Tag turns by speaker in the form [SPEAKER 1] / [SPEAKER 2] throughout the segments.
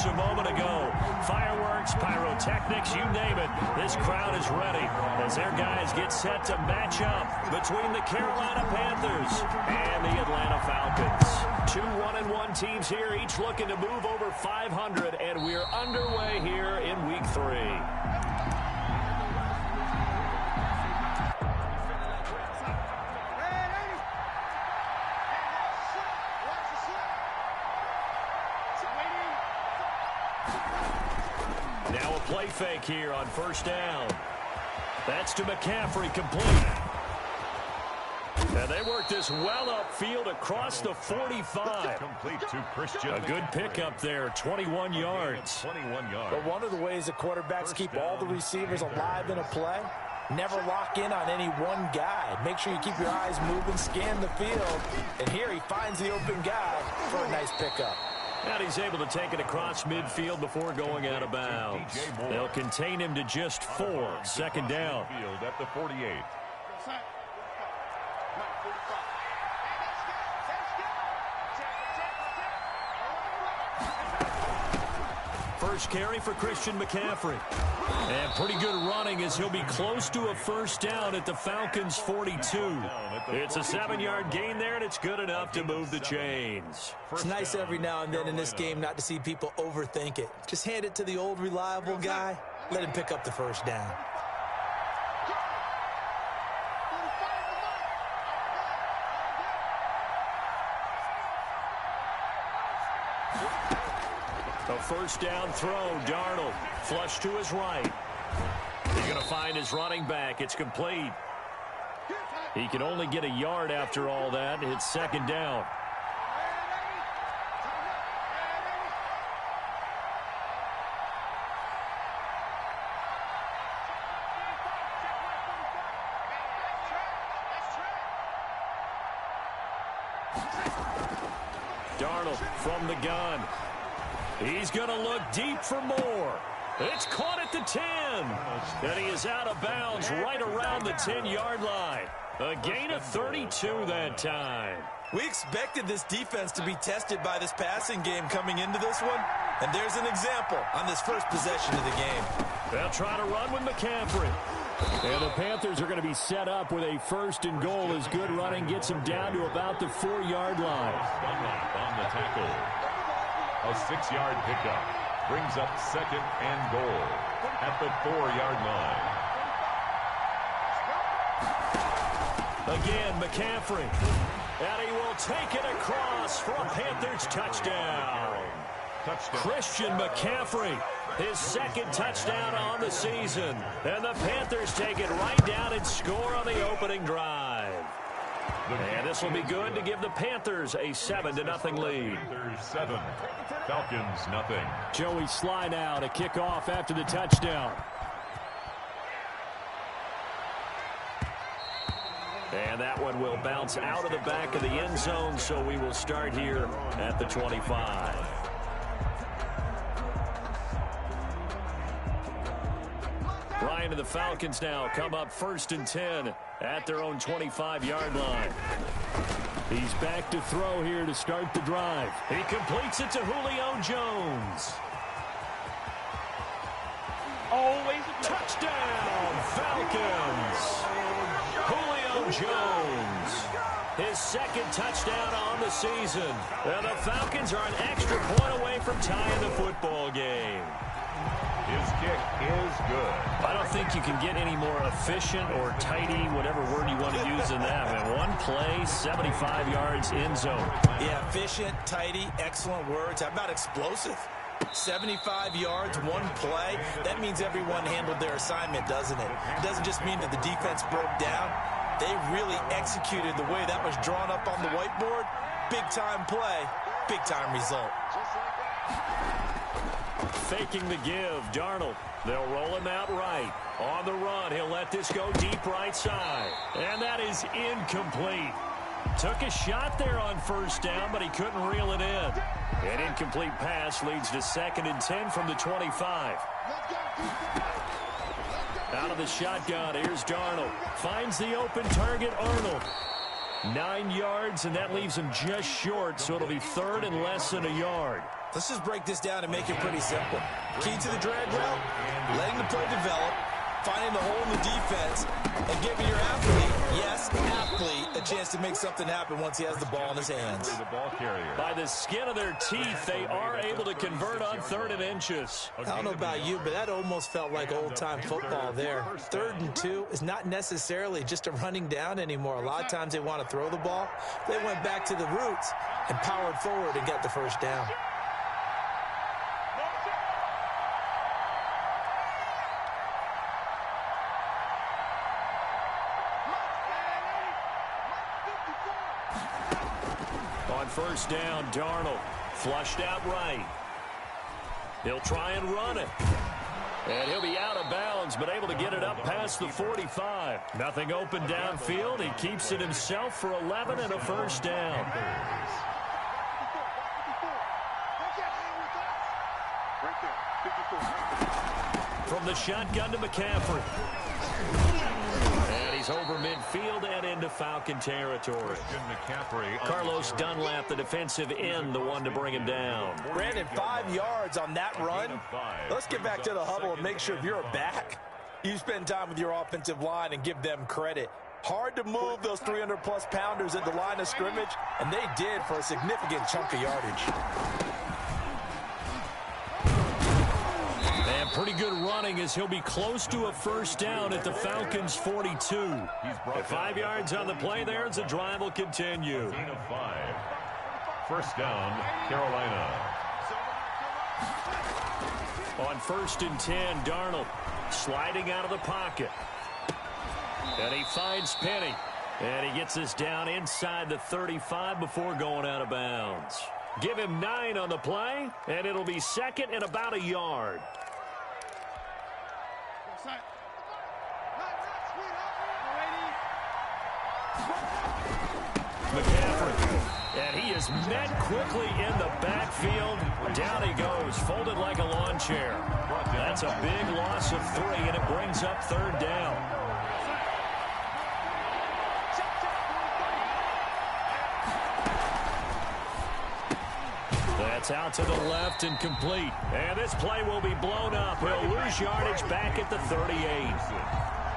[SPEAKER 1] moments a moment ago. Fireworks, pyrotechnics, you name it. This crowd is ready as their guys get set to match up between the Carolina Panthers and the Atlanta Falcons. Two 1-1 teams here, each looking to move over 500, and we're underway here in Week 3. Now a play fake here on first down. That's to McCaffrey, complete. And they work this well upfield across the 45.
[SPEAKER 2] Complete to Christian.
[SPEAKER 1] A good pickup there, 21 yards.
[SPEAKER 2] 21 yards.
[SPEAKER 3] But one of the ways the quarterbacks keep all the receivers alive in a play, never lock in on any one guy. Make sure you keep your eyes moving, scan the field. And here he finds the open guy for a nice pickup.
[SPEAKER 1] And he's able to take it across midfield before going out of bounds. They'll contain him to just 4. Second down.
[SPEAKER 2] At the 48.
[SPEAKER 1] First carry for Christian McCaffrey. And pretty good running as he'll be close to a first down at the Falcons' 42. It's a 7-yard gain there, and it's good enough to move the chains.
[SPEAKER 3] It's nice every now and then in this game not to see people overthink it. Just hand it to the old reliable guy. Let him pick up the first down.
[SPEAKER 1] A first down throw, Darnold. Flush to his right. He's going to find his running back. It's complete. He can only get a yard after all that. It's second down. Darnold from the gun. He's going to look deep for more. It's caught at the 10. And he is out of bounds right around the 10-yard line. A gain of 32 that time.
[SPEAKER 3] We expected this defense to be tested by this passing game coming into this one. And there's an example on this first possession of the game.
[SPEAKER 1] They'll try to run with McCaffrey. And the Panthers are going to be set up with a first and goal as good running gets them down to about the 4-yard line.
[SPEAKER 2] On the tackle. A 6-yard pickup brings up second and goal at the 4-yard line.
[SPEAKER 1] Again, McCaffrey. And he will take it across for a Panthers touchdown. Christian McCaffrey, his second touchdown on the season. And the Panthers take it right down and score on the opening drive. And this will be good to give the Panthers a 7-0 lead.
[SPEAKER 2] Panthers 7, Falcons nothing.
[SPEAKER 1] Joey Sly now to kick off after the touchdown. And that one will bounce out of the back of the end zone, so we will start here at the 25. Ryan and the Falcons now come up first and 10 at their own 25-yard line. He's back to throw here to start the drive. He completes it to Julio Jones.
[SPEAKER 4] Always a
[SPEAKER 1] touchdown, Falcons. Julio Jones, his second touchdown on the season. And the Falcons are an extra point away from tying the football game.
[SPEAKER 2] His kick is good.
[SPEAKER 1] I don't think you can get any more efficient or tidy, whatever word you want to use in that. I mean, one play, 75 yards in zone.
[SPEAKER 3] Yeah, efficient, tidy, excellent words. How about explosive? 75 yards, one play. That means everyone handled their assignment, doesn't it? It doesn't just mean that the defense broke down. They really executed the way that was drawn up on the whiteboard. Big-time play, big-time result.
[SPEAKER 1] Faking the give, Darnold. They'll roll him out right. On the run, he'll let this go deep right side. And that is incomplete. Took a shot there on first down, but he couldn't reel it in. An incomplete pass leads to second and 10 from the 25. Out of the shotgun, here's Darnold. Finds the open target, Arnold. 9 yards, and that leaves him just short, so it'll be 3rd and less than a yard.
[SPEAKER 3] Let's just break this down and make it pretty simple. Key to the drag route, letting the play develop, finding the hole in the defense, and giving your athlete, yes, athlete, a chance to make something happen once he has the ball in his hands.
[SPEAKER 1] By the skin of their teeth, they are able to convert on 3rd and inches.
[SPEAKER 3] I don't know about you, but that almost felt like old-time football there. 3rd and 2 is not necessarily just a running down anymore. A lot of times they want to throw the ball. They went back to the roots and powered forward and got the first down.
[SPEAKER 1] On 1st down, Darnold flushed out right. He'll try and run it. And he'll be out of bounds, but able to get it up past the 45. Nothing open downfield. He keeps it himself for 11 and a first down. From the shotgun to McCaffrey. And he's over midfield and into Falcon territory. Carlos Dunlap, the defensive end, the one to bring him down.
[SPEAKER 3] Brandon, 5 yards on that run. Let's get back to the huddle and make sure if you're a back, you spend time with your offensive line and give them credit. Hard to move those 300-plus pounders at the line of scrimmage, and they did for a significant chunk of yardage.
[SPEAKER 1] And pretty good running as he'll be close to a first down at the Falcons' 42. At 5 yards on the play there as the drive will continue.
[SPEAKER 2] First down, Carolina.
[SPEAKER 1] On 1st and 10, Darnold sliding out of the pocket. And he finds Penny. And he gets us down inside the 35 before going out of bounds. Give him 9 on the play, and it'll be 2nd and about a yard. McCaffrey. And he is met quickly in the backfield. Down he goes, folded like a lawn chair. That's a big loss of 3, and it brings up 3rd down. That's out to the left and complete. And this play will be blown up. He'll lose yardage back at the 38.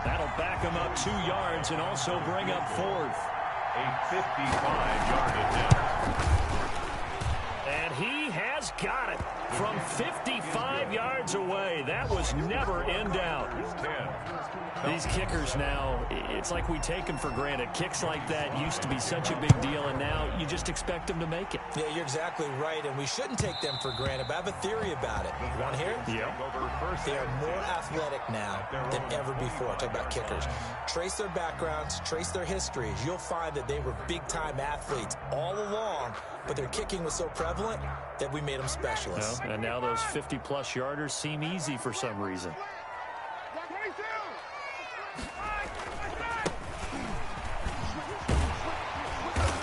[SPEAKER 1] That'll back him up 2 yards and also bring up 4th.
[SPEAKER 2] A 55-yard attempt.
[SPEAKER 1] And he has got it from 55 yards away. That was never in doubt. These kickers now, it's like we take them for granted. Kicks like that used to be such a big deal, and now you just expect them to make it.
[SPEAKER 3] Yeah, you're exactly right, and we shouldn't take them for granted, but I have a theory about it. You want to hear it?
[SPEAKER 1] Yeah.
[SPEAKER 3] They are more athletic now than ever before. Talk about kickers. Trace their backgrounds, trace their histories. You'll find that they were big-time athletes all along, but their kicking was so prevalent that we made them specialists.
[SPEAKER 1] Well, and now those 50-plus yarders seem easy for some reason.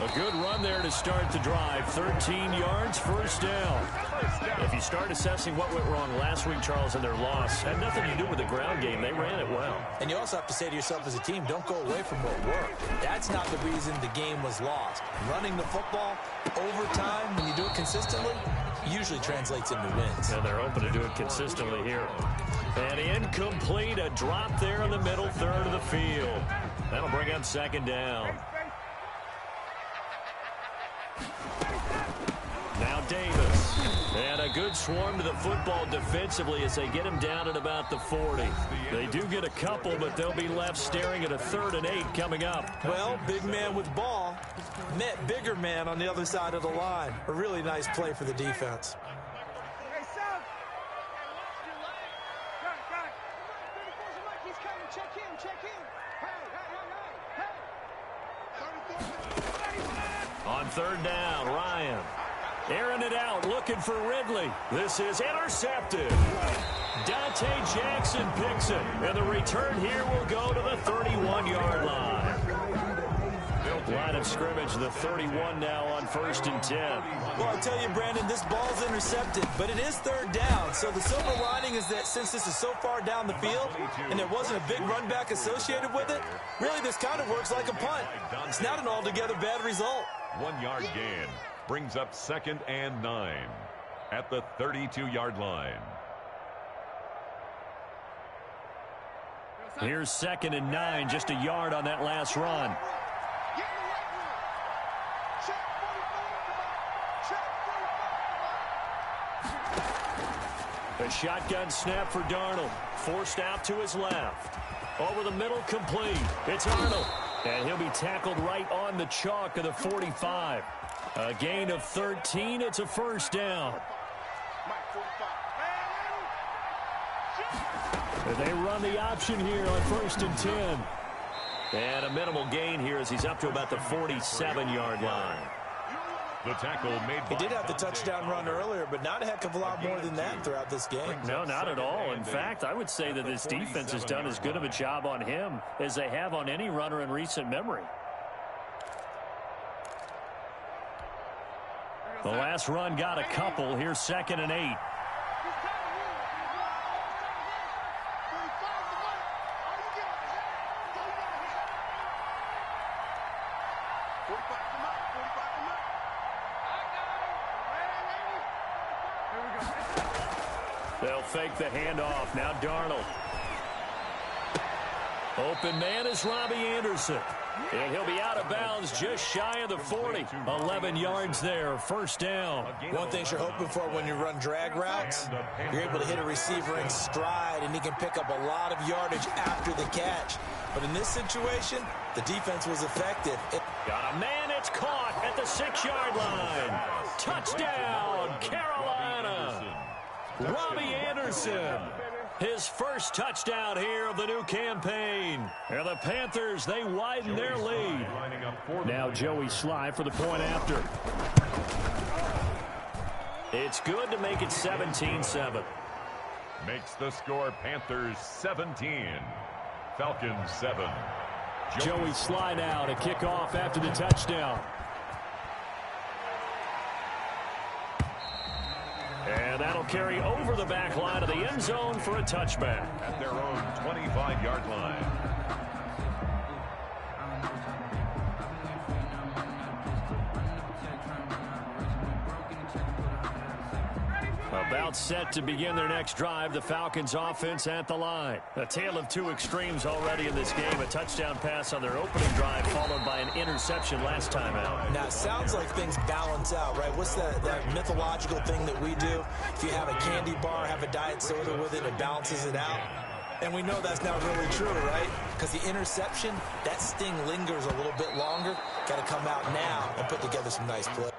[SPEAKER 1] A good run there to start the drive. 13 yards, first down. If you start assessing what went wrong last week, Charles, in their loss, had nothing to do with the ground game. They ran it well.
[SPEAKER 3] And you also have to say to yourself as a team, don't go away from what worked. That's not the reason the game was lost. Running the football over time, when you do it consistently, usually translates into wins.
[SPEAKER 1] And they're hoping to do it consistently here. And incomplete, a drop there in the middle third of the field. That'll bring up 2nd down. Now Davis. And a good swarm to the football defensively as they get him down at about the 40. They do get a couple, but they'll be left staring at a 3rd and 8 coming up.
[SPEAKER 3] Well, big man with ball met bigger man on the other side of the line. A really nice play for the defense.
[SPEAKER 1] On 3rd down, Ryan. Airing it out, looking for Ridley. This is intercepted. Dante Jackson picks it. And the return here will go to the 31-yard line. Line of scrimmage, the 31 now on 1st and 10.
[SPEAKER 3] Well, I tell you, Brandon, this ball's intercepted, but it is 3rd down. So the silver lining is that since this is so far down the field and there wasn't a big run back associated with it, really this kind of works like a punt. It's not an altogether bad result.
[SPEAKER 2] 1 yard gain brings up 2nd and 9 at the 32-yard line.
[SPEAKER 1] Here's 2nd and 9, just a yard on that last run. A shotgun snap for Darnold. Forced out to his left. Over the middle, complete. It's Arnold. And he'll be tackled right on the chalk of the 45. A gain of 13. It's a 1st down. They run the option here on 1st and 10. And a minimal gain here as he's up to about the 47-yard line.
[SPEAKER 2] The tackle made.
[SPEAKER 3] He did have the touchdown run earlier, but not a heck of a lot more than that throughout this game.
[SPEAKER 1] No, not at all. In fact, I would say that this defense has done as good of a job on him as they have on any runner in recent memory. The last run got a couple. Here's 2nd and 8. They'll fake the handoff. Now Darnold. Open man is Robbie Anderson. And he'll be out of bounds just shy of the 40. 11 yards there. 1st down.
[SPEAKER 3] One thing you're hoping for when you run drag routes, you're able to hit a receiver in stride, and he can pick up a lot of yardage after the catch. But in this situation, the defense was effective.
[SPEAKER 1] Got a man. It's caught at the 6-yard line. Touchdown, Carolina. Robbie Anderson, his first touchdown here of the new campaign. And the Panthers, they widen their lead. Now Joey Sly for the point after. It's good to make it 17-7.
[SPEAKER 2] Makes the score Panthers 17. Falcons 7.
[SPEAKER 1] Joey Sly now to kick off after the touchdown. And that'll carry over the back line of the end zone for a touchback.
[SPEAKER 2] At their own 25-yard line.
[SPEAKER 1] About set to begin their next drive, the Falcons offense at the line. A tale of two extremes already in this game. A touchdown pass on their opening drive followed by an interception last time out.
[SPEAKER 3] Now, it sounds like things balance out, right? What's that mythological thing that we do? If you have a candy bar, have a diet soda with it, it balances it out. And we know that's not really true, right? Because the interception, that sting lingers a little bit longer. Got to come out now and put together some nice plays.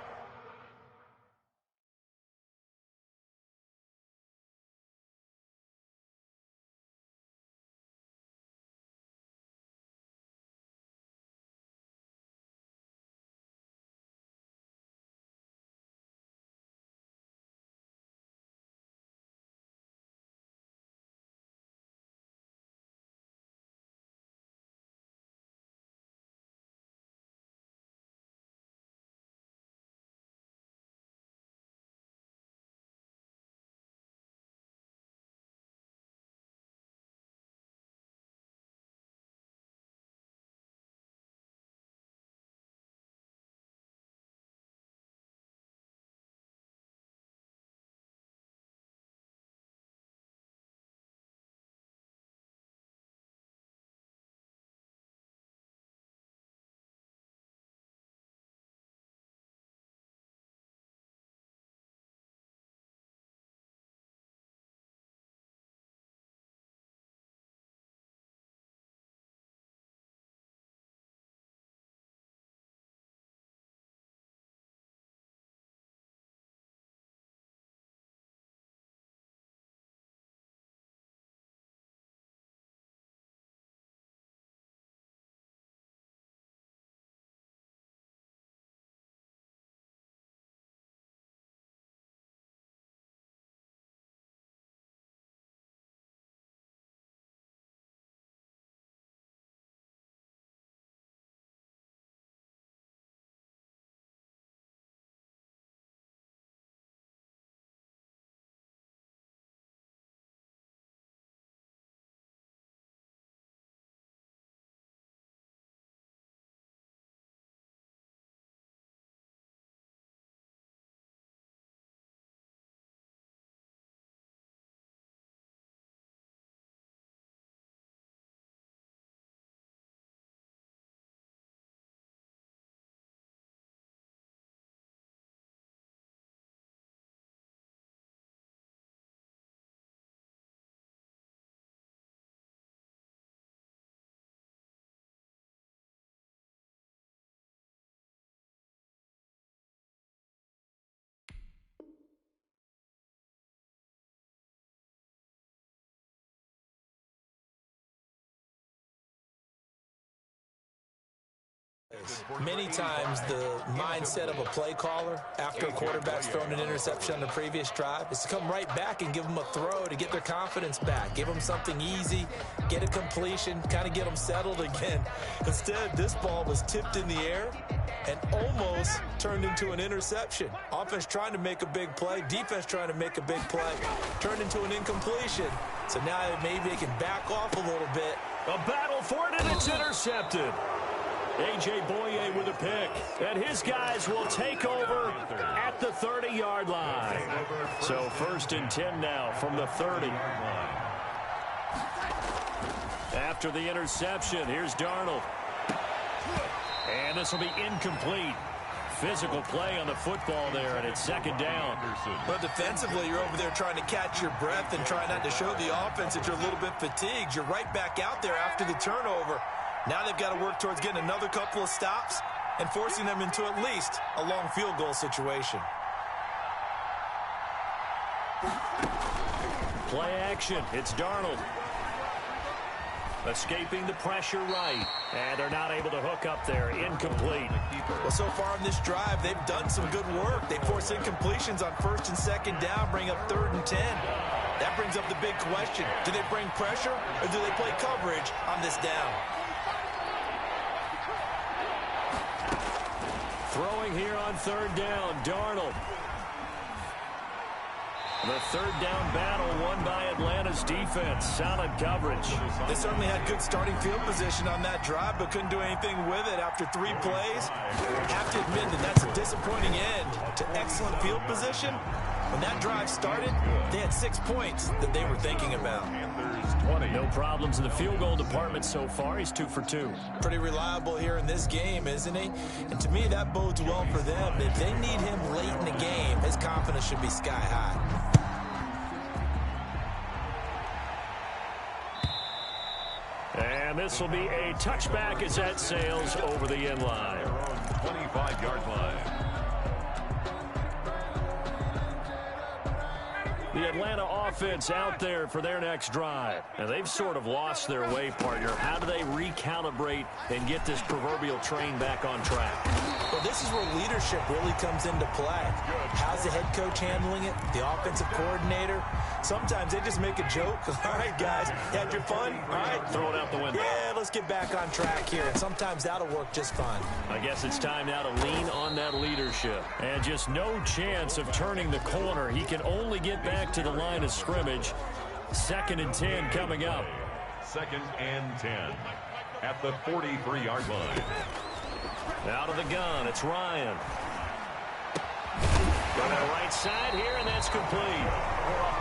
[SPEAKER 3] is. Many times the mindset of a play caller after a quarterback's thrown an interception on the previous drive is to come right back and give them a throw to get their confidence back. Give them something easy, get a completion, kind of get them settled again. Instead, this ball was tipped in the air and almost turned into an interception. Offense trying to make a big play, defense trying to make a big play, turned into an incompletion. So now maybe they can back off a little bit.
[SPEAKER 1] A battle for it, and it's intercepted. A.J. Boye with a pick, and his guys will take over at the 30-yard line. So 1st and 10 now from the 30. After the interception, here's Darnold. And this will be incomplete. Physical play on the football there, and it's 2nd down.
[SPEAKER 3] But defensively, you're over there trying to catch your breath and trying not to show the offense that you're a little bit fatigued. You're right back out there after the turnover. Now they've got to work towards getting another couple of stops and forcing them into at least a long field goal situation.
[SPEAKER 1] Play action. It's Darnold. Escaping the pressure right. And they're not able to hook up there. Incomplete.
[SPEAKER 3] Well, so far in this drive, they've done some good work. They force incompletions on 1st and 2nd down, bring up 3rd and 10. That brings up the big question. Do they bring pressure or do they play coverage on this down?
[SPEAKER 1] Throwing here on 3rd down, Darnold. The 3rd down battle won by Atlanta's defense. Solid coverage.
[SPEAKER 3] They certainly had good starting field position on that drive, but couldn't do anything with it after 3 plays. I have to admit that that's a disappointing end to excellent field position. When that drive started, they had 6 points that they were thinking about.
[SPEAKER 1] No problems in the field goal department so far. He's 2 for 2.
[SPEAKER 3] Pretty reliable here in this game, isn't he? And to me, that bodes well for them. If they need him late in the game, his confidence should be sky high.
[SPEAKER 1] And this will be a touchback as that sails over the end line.
[SPEAKER 2] 25-yard line.
[SPEAKER 1] The Atlanta offense out there for their next drive. And they've sort of lost their way, partner. How do they recalibrate and get this proverbial train back on track?
[SPEAKER 3] Well, this is where leadership really comes into play. How's the head coach handling it? The offensive coordinator? Sometimes they just make a joke. All right, guys, had your fun? All right.
[SPEAKER 1] Throw it out the window.
[SPEAKER 3] Yeah, let's get back on track here. And sometimes that'll work just fine.
[SPEAKER 1] I guess it's time now to lean on that leadership. And just no chance of turning the corner. He can only get back to the line of scrimmage. 2nd and 10 coming up.
[SPEAKER 2] 2nd and 10 at the 43-yard line.
[SPEAKER 1] Out of the gun, it's Ryan. Going to the right side here, and that's complete.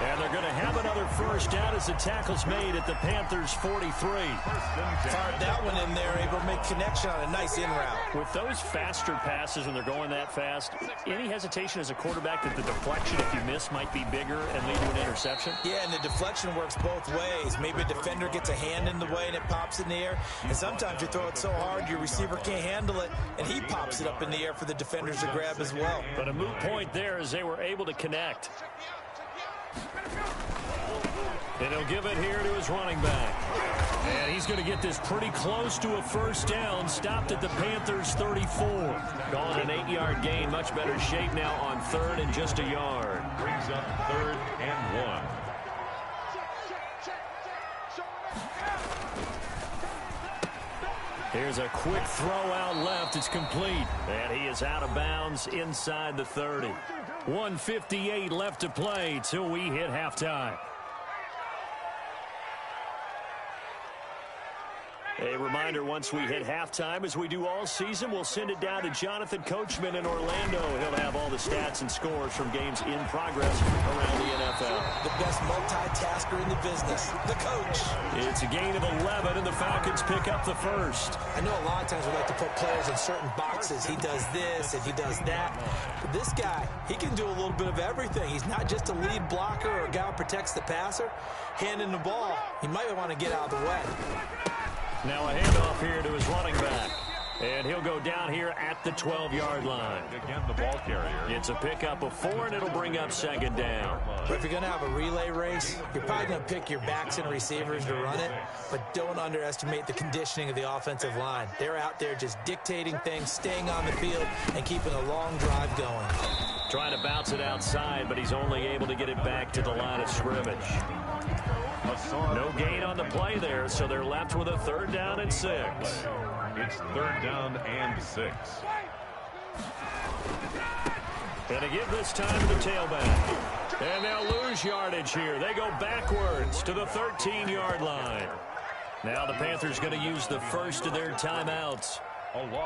[SPEAKER 1] And they're going to have another 1st down as the tackle's made at the Panthers' 43.
[SPEAKER 3] Fired that one in there, able to make connection on a nice in route.
[SPEAKER 1] With those faster passes when they're going that fast, any hesitation as a quarterback that the deflection, if you miss, might be bigger and lead to an interception?
[SPEAKER 3] Yeah, and the deflection works both ways. Maybe a defender gets a hand in the way and it pops in the air. And sometimes you throw it so hard your receiver can't handle it, and he pops it up in the air for the defenders to grab as well.
[SPEAKER 1] But a moot point there as they were able to connect. And he'll give it here to his running back. And he's going to get this pretty close to a 1st down. Stopped at the Panthers' 34. Calling an 8-yard gain. Much better shape now on 3rd and just a yard.
[SPEAKER 2] Brings up 3rd and 1.
[SPEAKER 1] Here's a quick throw out left. It's complete. And he is out of bounds inside the 30. 1:58 left to play till we hit halftime. A reminder, once we hit halftime, as we do all season, we'll send it down to Jonathan Coachman in Orlando. He'll have all the stats and scores from games in progress around the NFL.
[SPEAKER 3] The best multitasker in the business, the coach.
[SPEAKER 1] It's a gain of 11, and the Falcons pick up the 1st.
[SPEAKER 3] I know a lot of times we like to put players in certain boxes. He does this and he does that. But this guy, he can do a little bit of everything. He's not just a lead blocker or a guy who protects the passer. Handing the ball, he might want to get out of the way.
[SPEAKER 1] Now a handoff here to his running back. And he'll go down here at the 12-yard line.
[SPEAKER 2] Again, the ball carrier.
[SPEAKER 1] It's a pickup of 4, and it'll bring up second down.
[SPEAKER 3] But if you're going to have a relay race, you're probably going to pick your backs and receivers to run it, but don't underestimate the conditioning of the offensive line. They're out there just dictating things, staying on the field, and keeping a long drive going.
[SPEAKER 1] Trying to bounce it outside, but he's only able to get it back to the line of scrimmage. No gain on the play there, so they're left with a 3rd down and 6.
[SPEAKER 2] It's 3rd down and 6.
[SPEAKER 1] And to give this time to the tailback. And they'll lose yardage here. They go backwards to the 13-yard line. Now the Panthers going to use the first of their timeouts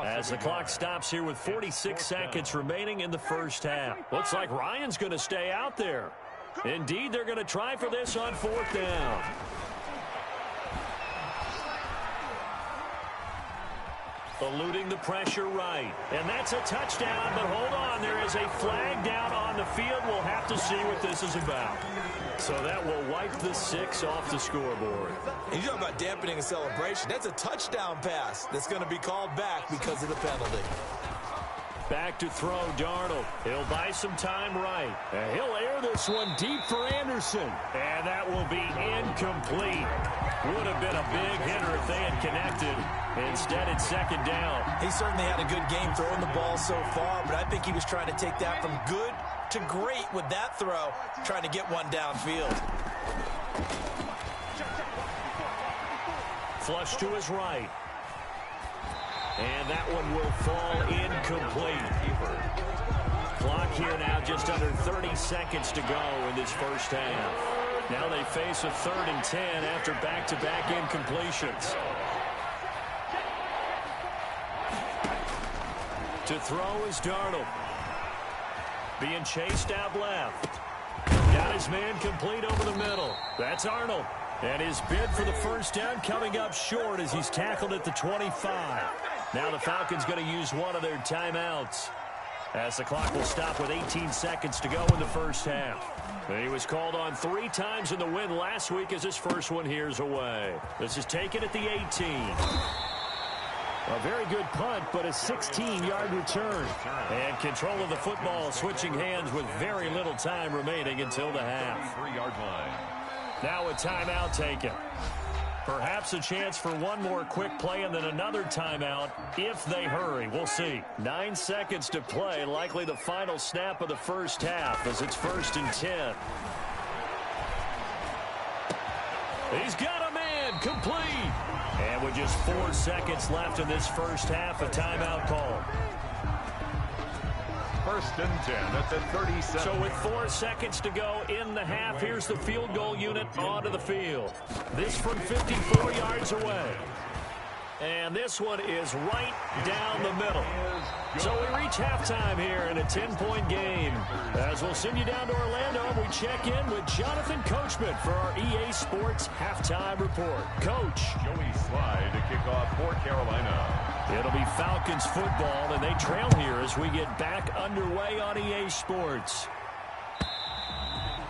[SPEAKER 1] as the clock stops here with 46 seconds remaining in the first half. Looks like Ryan's going to stay out there. Indeed, they're going to try for this on 4th down. Eluding the pressure right. And that's a touchdown, but hold on. There is a flag down on the field. We'll have to see what this is about. So that will wipe the 6 off the scoreboard.
[SPEAKER 3] And you talk about dampening a celebration. That's a touchdown pass that's going to be called back because of the penalty.
[SPEAKER 1] Back to throw, Darnold. He'll buy some time right. And he'll air this one deep for Anderson. And that will be incomplete. Would have been a big hitter if they had connected. Instead, it's 2nd down.
[SPEAKER 3] He certainly had a good game throwing the ball so far, but I think he was trying to take that from good to great with that throw, trying to get one downfield.
[SPEAKER 1] Flush to his right. And that one will fall incomplete. Clock here now just under 30 seconds to go in this first half. Now they face a 3rd and 10 after back-to-back incompletions. To throw is Darnold. Being chased out left. Got his man complete over the middle. That's Arnold. And his bid for the first down coming up short as he's tackled at the 25. Now the Falcons going to use one of their timeouts as the clock will stop with 18 seconds to go in the first half. He was called on 3 times in the win last week as his first one here's away. This is taken at the 18. A very good punt, but a 16-yard return. And control of the football switching hands with very little time remaining until the half.
[SPEAKER 2] 3-yard line.
[SPEAKER 1] Now a timeout taken. Perhaps a chance for one more quick play and then another timeout if they hurry. We'll see. 9 seconds to play, likely the final snap of the first half as it's 1st and 10. He's got a man complete. And with just 4 seconds left in this first half, a timeout call.
[SPEAKER 2] 1st and 10 at the 37.
[SPEAKER 1] So with 4 seconds to go in the half, here's the field goal unit onto the field. This from 54 yards away. And this one is right down the middle. So we reach halftime here in a 10-point game. As we'll send you down to Orlando, we check in with Jonathan Coachman for our EA Sports Halftime Report. Coach.
[SPEAKER 2] Joey Slye to kick off for Carolina.
[SPEAKER 1] It'll be Falcons football, and they trail here as we get back underway on EA Sports.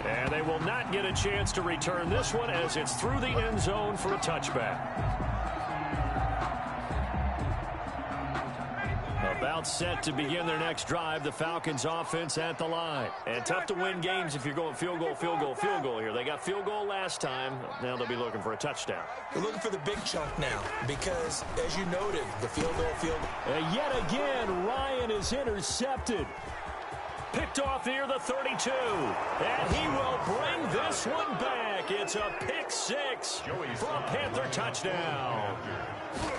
[SPEAKER 1] And they will not get a chance to return this one as it's through the end zone for a touchback. About set to begin their next drive, the Falcons offense at the line. And tough to win games if you're going field goal, field goal, field goal here. They got field goal last time. Now they'll be looking for a touchdown.
[SPEAKER 3] They're looking for the big chunk now because, as you noted, the field goal.
[SPEAKER 1] And yet again, Ryan is intercepted. Picked off near the 32. And he will bring this one back. It's a pick 6 for a Panther touchdown.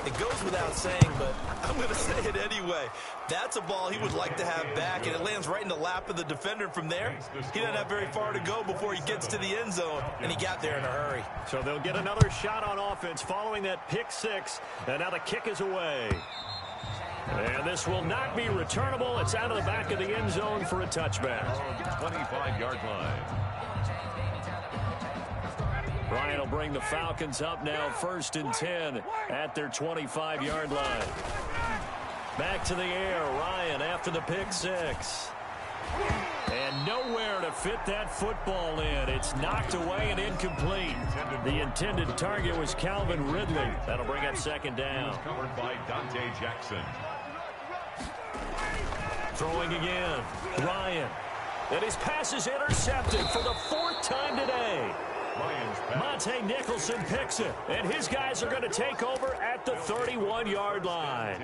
[SPEAKER 3] It goes without saying, but I'm going to say it anyway. That's a ball he would like to have back, and it lands right in the lap of the defender from there. He doesn't have very far to go before he gets to the end zone, and he got there in a hurry.
[SPEAKER 1] So they'll get another shot on offense following that pick 6, and now the kick is away. And this will not be returnable. It's out of the back of the end zone for a touchback.
[SPEAKER 2] 25-yard line.
[SPEAKER 1] Ryan will bring the Falcons up now 1st and 10 at their 25-yard line. Back to the air. Ryan after the pick 6. And nowhere to fit that football in. It's knocked away and incomplete. The intended target was Calvin Ridley. That'll bring up second down.
[SPEAKER 2] Covered by Dante Jackson.
[SPEAKER 1] Throwing again. Ryan. And his pass is intercepted for the 4th time today. Monte Nicholson picks it, and his guys are going to take over at the 31-yard line.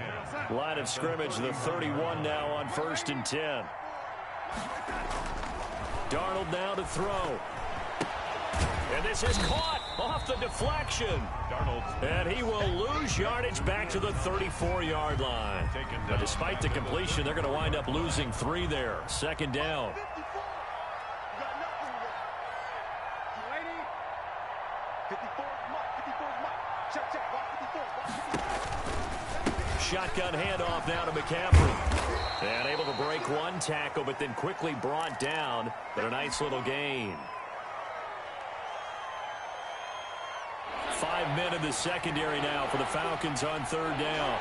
[SPEAKER 1] Line of scrimmage, the 31 now on 1st and 10. Darnold now to throw. And this is caught off the deflection. And he will lose yardage back to the 34-yard line. But despite the completion, they're going to wind up losing 3 there. Second down. Shotgun handoff now to McCaffrey. And able to break one tackle, but then quickly brought down. But a nice little gain. 5 men in the secondary now for the Falcons on 3rd down.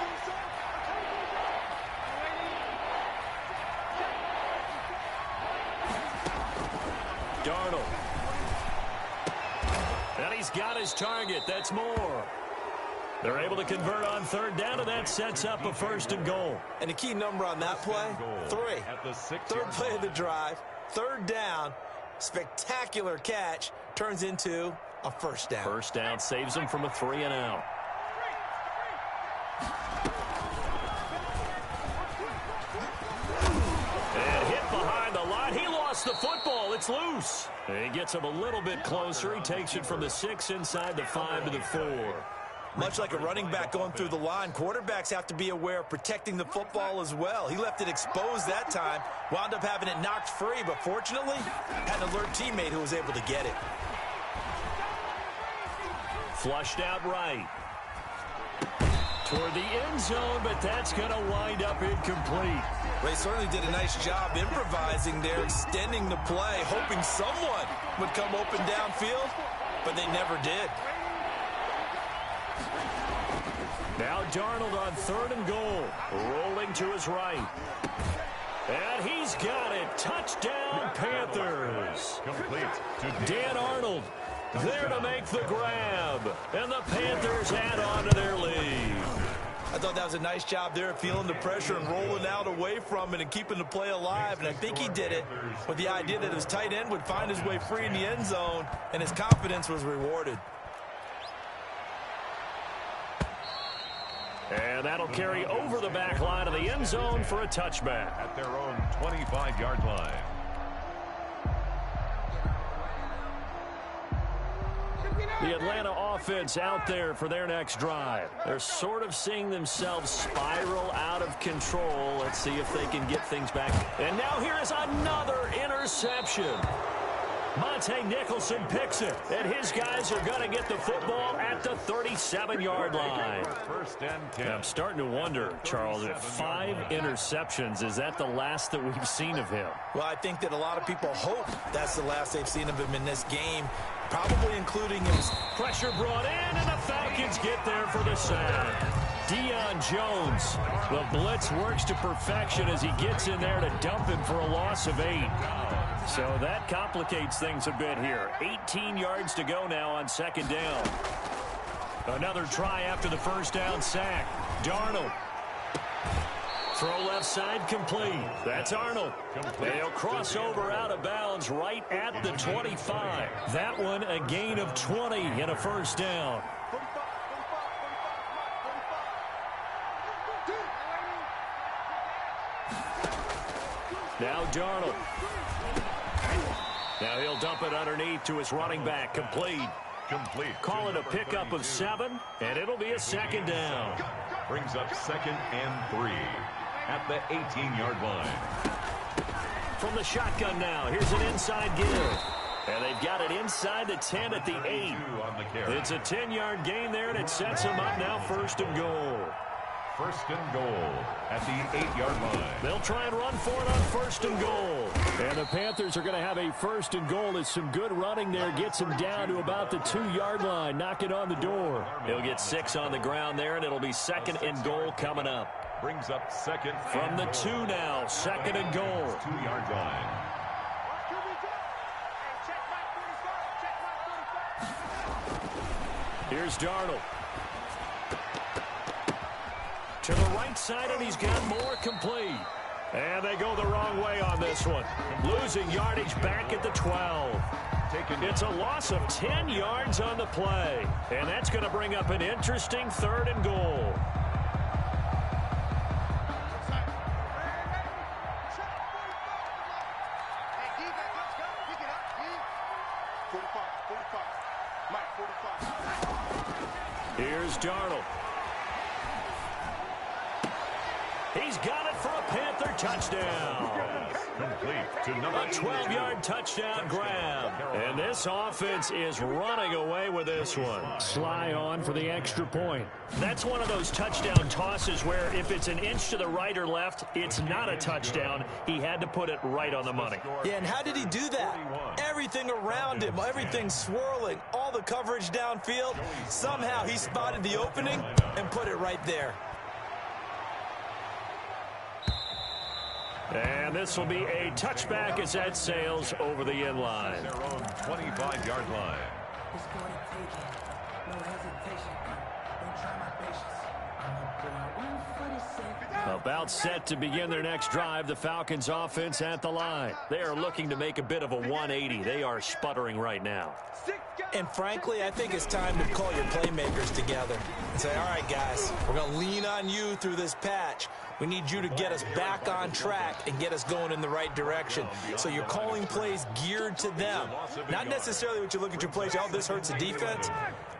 [SPEAKER 1] Darnold. And he's got his target. That's more. They're able to convert on 3rd down, and that sets up a 1st and goal.
[SPEAKER 3] And the key number on that play, 3. 3rd play of the drive, 3rd down, spectacular catch, turns into a 1st down.
[SPEAKER 1] 1st down saves them from a 3 and out. And hit behind the line. He lost the football. It's loose. And he gets him a little bit closer. He takes it from the 6 inside the 5 to the 4.
[SPEAKER 3] Much like a running back going through the line, quarterbacks have to be aware of protecting the football as well. He left it exposed that time, wound up having it knocked free, but fortunately, had an alert teammate who was able to get it.
[SPEAKER 1] Flushed out right. Toward the end zone, but that's going to wind up incomplete.
[SPEAKER 3] They certainly did a nice job improvising there, extending the play, hoping someone would come open downfield, but they never did.
[SPEAKER 1] Now Darnold on 3rd and goal, rolling to his right. And he's got it. Touchdown, Panthers.
[SPEAKER 2] Complete.
[SPEAKER 1] Dan Arnold there to make the grab. And the Panthers add on to their lead.
[SPEAKER 3] I thought that was a nice job there, feeling the pressure and rolling out away from it and keeping the play alive. And I think he did it with the idea that his tight end would find his way free in the end zone, and his confidence was rewarded.
[SPEAKER 1] And that'll carry over the back line of the end zone for a touchback.
[SPEAKER 2] At their own 25-yard line.
[SPEAKER 1] The Atlanta offense out there for their next drive. They're sort of seeing themselves spiral out of control. Let's see if they can get things back. And now here is another interception. Monte Nicholson picks it, and his guys are going to get the football at the 37-yard line.
[SPEAKER 2] 1st and 10.
[SPEAKER 1] I'm starting to wonder, Charles, if 5 interceptions, is that the last that we've seen of him?
[SPEAKER 3] Well, I think that a lot of people hope that's the last they've seen of him in this game, probably including his
[SPEAKER 1] pressure brought in, and the Falcons get there for the sack. Deion Jones, the blitz works to perfection as he gets in there to dump him for a loss of 8. So that complicates things a bit here. 18 yards to go now on 2nd down. Another try after the 1st down sack. Darnold. Throw left side complete. That's Arnold. They'll cross over out of bounds right at the 25. That one a gain of 20 and a 1st down. Now Darnold. Now he'll dump it underneath to his running back. Complete. Call it a pickup of 7, and it'll be a 2nd down.
[SPEAKER 2] Brings up 2nd and 3 at the 18-yard line.
[SPEAKER 1] From the shotgun now, here's an inside give. And they've got it inside the 10 at the 8. It's a 10-yard gain there, and it sets them up now 1st and goal.
[SPEAKER 2] 1st and goal at the 8-yard line.
[SPEAKER 1] They'll try and run for it on 1st and goal. And the Panthers are going to have a 1st and goal as some good running there gets him down to about the 2-yard line. Knock it on the door. He'll get 6 on the ground there, and it'll be 2nd and goal coming up.
[SPEAKER 2] Brings up 2nd
[SPEAKER 1] from the 2 now. 2nd and goal.
[SPEAKER 2] 2-yard line.
[SPEAKER 1] Here's Darnold. To the right side, and he's got more complete. And they go the wrong way on this one. Losing yardage back at the 12. It's a loss of 10 yards on the play. And that's going to bring up an interesting 3rd and goal. Here's Darnold. He's got it for a Panther touchdown.
[SPEAKER 2] Complete to number
[SPEAKER 1] A 12-yard touchdown grab. And this offense is running away with this one. Sly on for the extra point. That's one of those touchdown tosses where if it's an inch to the right or left, it's not a touchdown. He had to put it right on the money.
[SPEAKER 3] Yeah, and how did he do that? Everything around him, everything swirling, all the coverage downfield. Somehow he spotted the opening and put it right there.
[SPEAKER 1] And this will be a touchback as that sails over the end line.
[SPEAKER 2] their own 25-yard line.
[SPEAKER 1] About set to begin their next drive, the Falcons offense at the line. They are looking to make a bit of a 180. They are sputtering right now.
[SPEAKER 3] And frankly, I think it's time to call your playmakers together and say, all right, guys, we're going to lean on you through this patch. We need you to get us back on track and get us going in the right direction. So you're calling plays geared to them. Not necessarily what you look at your plays, oh, this hurts the defense.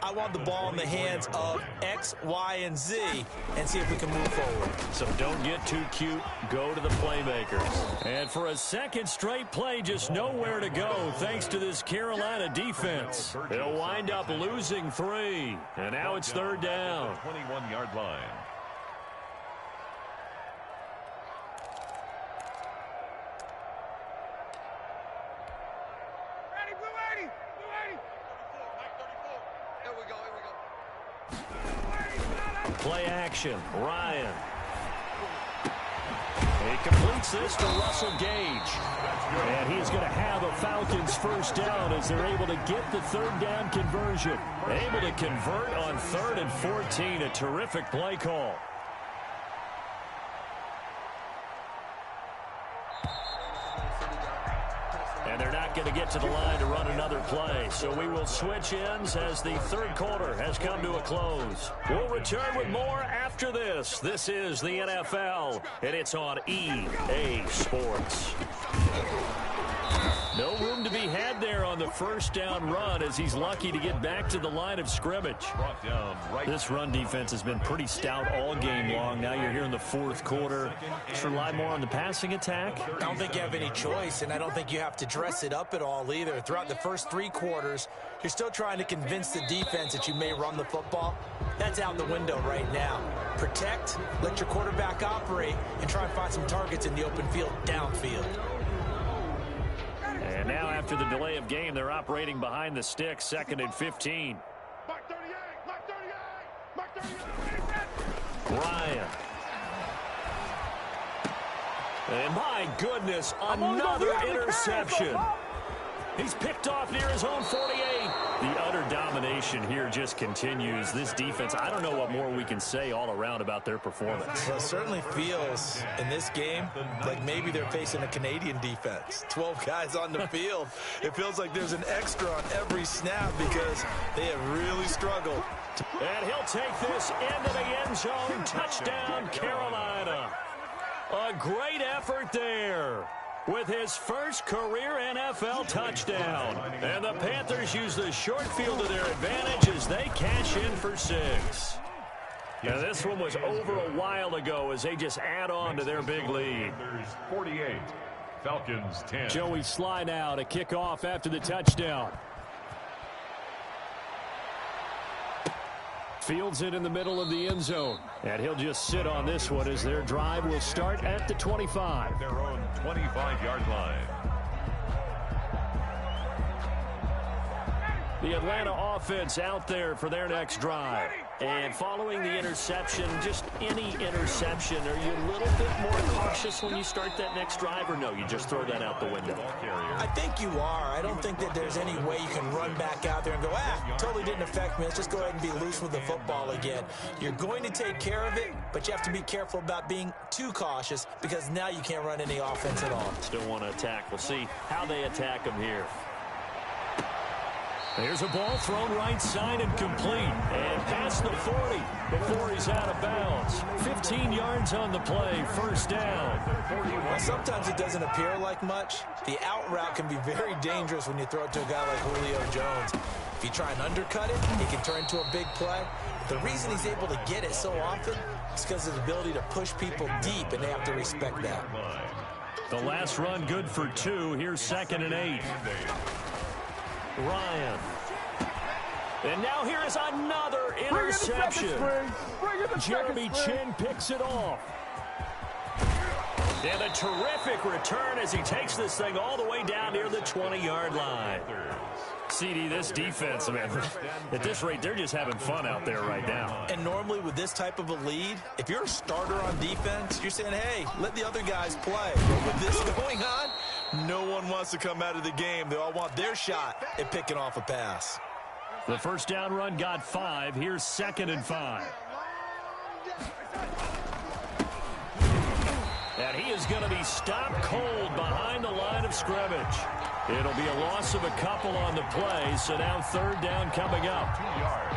[SPEAKER 3] I want the ball in the hands of X, Y, and Z and see if we can move forward.
[SPEAKER 1] So don't get too cute. Go to the playmakers. And for a second straight play, just nowhere to go thanks to this Carolina defense. They'll wind up losing 3. And now it's 3rd down.
[SPEAKER 2] 21-yard line.
[SPEAKER 1] Play action. Ryan. He completes this to Russell Gage. And he's going to have a Falcons first down as they're able to get the 3rd down conversion. Able to convert on 3rd and 14. A terrific play call. And they're not going to get to the line to run another play. So we will switch ends as the 3rd quarter has come to a close. We'll return with more after this. This is the NFL, and it's on EA Sports. No room to be had there on the first down run as he's lucky to get back to the line of scrimmage. This run defense has been pretty stout all game long. Now you're here in the 4th quarter. Just rely more on the passing attack.
[SPEAKER 3] I don't think you have any choice, and I don't think you have to dress it up at all either. Throughout the first 3 quarters, you're still trying to convince the defense that you may run the football. That's out the window right now. Protect, let your quarterback operate, and try and find some targets in the open field downfield.
[SPEAKER 1] And now after the delay of game, they're operating behind the sticks, 2nd and 15. Ryan. And my goodness, another interception. He's picked off near his own 48. The utter domination here just continues. This defense, I don't know what more we can say all around about their performance.
[SPEAKER 3] Well, it certainly feels in this game like maybe they're facing a Canadian defense. 12 guys on the field. It feels like there's an extra on every snap because they have really struggled.
[SPEAKER 1] And he'll take this into the end zone. Touchdown, Carolina. A great effort there with his first career NFL touchdown. And the Panthers use the short field to their advantage as they cash in for 6. Now, this one was over a while ago as they just add on to their big lead.
[SPEAKER 2] 48, Falcons 10.
[SPEAKER 1] Joey Sly now to kick off after the touchdown. Fields it in the middle of the end zone. And he'll just sit on this one as their drive will start at the 25.
[SPEAKER 2] Their own 25-yard line.
[SPEAKER 1] The Atlanta offense out there for their next drive. And following the interception, just any interception, are you a little bit more cautious when you start that next drive, or no, you just throw that out the window?
[SPEAKER 3] I think you are. I don't think that there's any way you can run back out there and go, totally didn't affect me. Let's just go ahead and be loose with the football again. You're going to take care of it, but you have to be careful about being too cautious because now you can't run any offense at all.
[SPEAKER 1] Still want to attack. We'll see how they attack them here. There's a ball thrown right side and complete. And past the 40 before he's out of bounds. 15 yards on the play. First down.
[SPEAKER 3] Well, sometimes it doesn't appear like much. The out route can be very dangerous when you throw it to a guy like Julio Jones. If you try and undercut it, it can turn into a big play. The reason he's able to get it so often is because of his ability to push people deep, and they have to respect that.
[SPEAKER 1] The last run good for 2. Here's 2nd and 8. Ryan. And now here is another interception. Jeremy Chin picks it off. And a terrific return as he takes this thing all the way down near the 20-yard line. CD, this defense, man, at this rate, they're just having fun out there right now.
[SPEAKER 3] And normally with this type of a lead, if you're a starter on defense, you're saying, hey, let the other guys play. But with this going on, no one wants to come out of the game. They all want their shot at picking off a pass.
[SPEAKER 1] The first down run got 5. Here's 2nd and 5. And he is going to be stopped cold behind the line of scrimmage. It'll be a loss of a couple on the play, so now 3rd down coming up.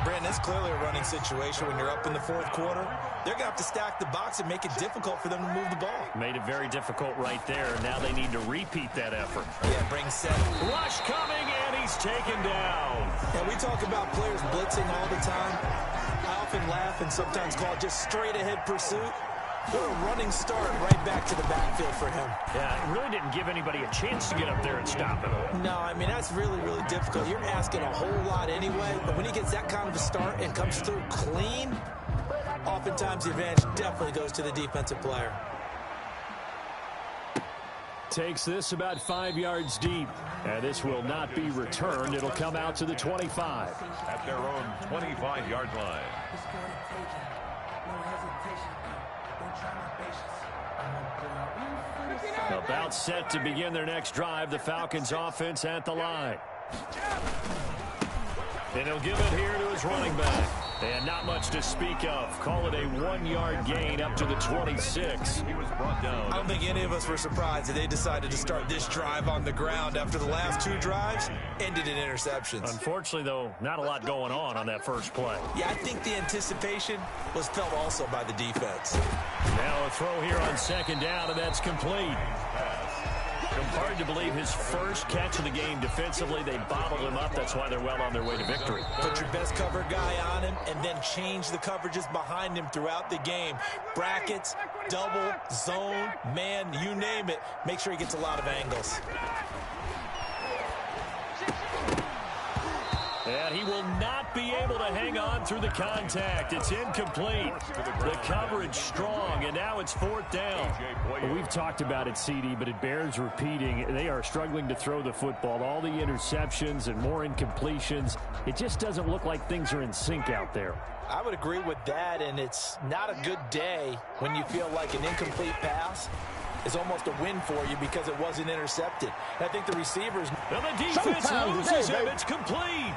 [SPEAKER 3] Brandon, it's clearly a running situation when you're up in the 4th quarter. They're going to have to stack the box and make it difficult for them to move the ball.
[SPEAKER 1] Made it very difficult right there. Now they need to repeat that effort.
[SPEAKER 3] Yeah, bring 7.
[SPEAKER 1] Rush coming, and he's taken down.
[SPEAKER 3] And we talk about players blitzing all the time. I often laugh and sometimes call it just straight-ahead pursuit. What a running start right back to the backfield for him.
[SPEAKER 1] Yeah, it really didn't give anybody a chance to get up there and stop him.
[SPEAKER 3] No, I mean, that's really, really difficult. You're asking a whole lot anyway, but when he gets that kind of a start and comes through clean, oftentimes the advantage definitely goes to the defensive player.
[SPEAKER 1] Takes this about 5 yards deep, and this will not be returned. It'll come out to the 25.
[SPEAKER 2] At their own 25-yard line.
[SPEAKER 1] About set to begin their next drive. The Falcons offense at the line. And he'll give it here to his running back. And not much to speak of. Call it a 1-yard gain up to the 26.
[SPEAKER 2] He was brought down.
[SPEAKER 3] I don't think any of us were surprised that they decided to start this drive on the ground after the last 2 drives ended in interceptions.
[SPEAKER 1] Unfortunately, though, not a lot going on that first play.
[SPEAKER 3] Yeah, I think the anticipation was felt also by the defense.
[SPEAKER 1] Now a throw here on 2nd down, and that's complete. Hard to believe his first catch of the game defensively. They bottled him up. That's why they're well on their way to victory.
[SPEAKER 3] Put your best cover guy on him and then change the coverages behind him throughout the game. Brackets, double, zone, man, you name it. Make sure he gets a lot of angles.
[SPEAKER 1] And he will not be able to hang on through the contact. It's incomplete. The coverage strong, and now it's 4th down. Well, we've talked about it, CD, but it bears repeating. They are struggling to throw the football. All the interceptions and more incompletions. It just doesn't look like things are in sync out there.
[SPEAKER 3] I would agree with that, and it's not a good day when you feel like an incomplete pass is almost a win for you because it wasn't intercepted. And I think the receivers...
[SPEAKER 1] And the defense loses him. It's complete.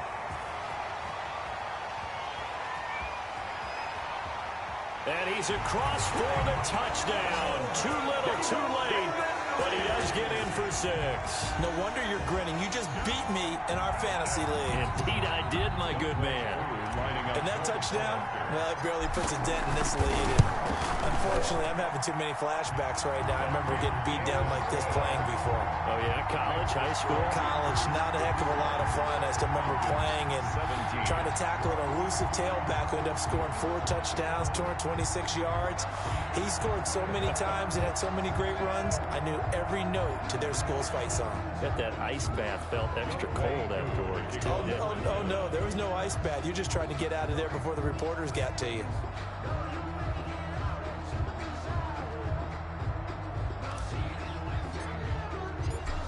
[SPEAKER 1] And he's across for the touchdown. Too little, too late, but he does get in for 6.
[SPEAKER 3] No wonder you're grinning. You just beat me in our fantasy league.
[SPEAKER 1] Indeed, I did, my good man.
[SPEAKER 3] And that touchdown, well, it barely puts a dent in this lead. And unfortunately, I'm having too many flashbacks right now. I remember getting beat down like this playing before.
[SPEAKER 1] Oh, yeah? College, high school?
[SPEAKER 3] College. Not a heck of a lot of fun. I still remember playing and trying to tackle an elusive tailback who ended up scoring 4 touchdowns, 226 yards. He scored so many times and had so many great runs, I knew every note to their school's fight song.
[SPEAKER 1] Bet that ice bath felt extra cold afterwards.
[SPEAKER 3] Oh, no, there was no ice bath. You're just trying to get out of there before the reporters got to you.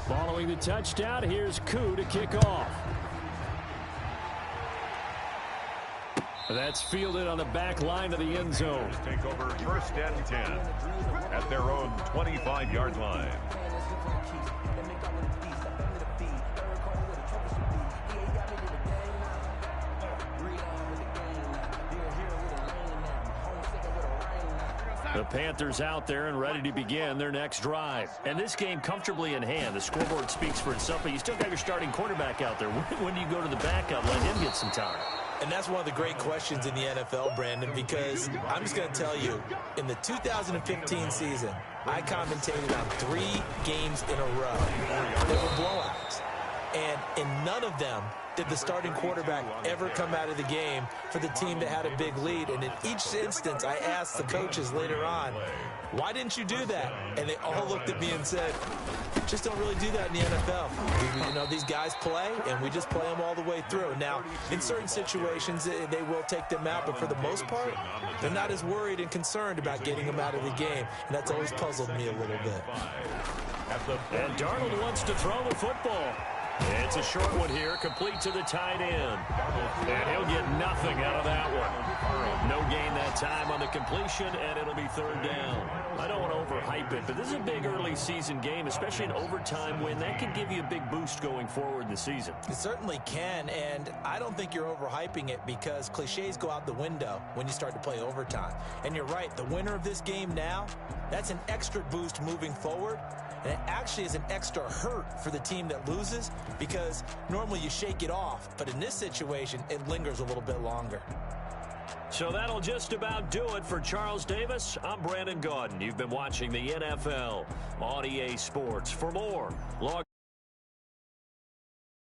[SPEAKER 1] Following the touchdown, here's Koo to kick off. That's fielded on the back line of the end zone.
[SPEAKER 2] Take over 1st and 10 at their own 25-yard line.
[SPEAKER 1] The Panthers out there and ready to begin their next drive. And this game comfortably in hand. The scoreboard speaks for itself, but you still got your starting quarterback out there. When do you go to the backup, let him get some time?
[SPEAKER 3] And that's one of the great questions in the NFL, Brandon, because I'm just going to tell you, in the 2015 season, I commentated on 3 games in a row. They were blowouts. And in none of them did the starting quarterback ever come out of the game for the team that had a big lead. And in each instance, I asked the coaches later on, why didn't you do that? And they all looked at me and said, just don't really do that in the NFL. You know, these guys play, and we just play them all the way through. Now, in certain situations, they will take them out, but for the most part, they're not as worried and concerned about getting them out of the game. And that's always puzzled me a little bit.
[SPEAKER 1] And Darnold wants to throw the football. It's a short one here, complete to the tight end. And he'll get nothing out of that one. No gain that time on the completion, and it'll be 3rd down. I don't want to overhype it, but this is a big early season game, especially an overtime win. That could give you a big boost going forward in the season.
[SPEAKER 3] It certainly can, and I don't think you're overhyping it because cliches go out the window when you start to play overtime. And you're right, the winner of this game now, that's an extra boost moving forward. And it actually is an extra hurt for the team that loses because normally you shake it off. But in this situation, it lingers a little bit longer.
[SPEAKER 1] So that'll just about do it for Charles Davis. I'm Brandon Gaudin. You've been watching the NFL on EA Sports. For more, log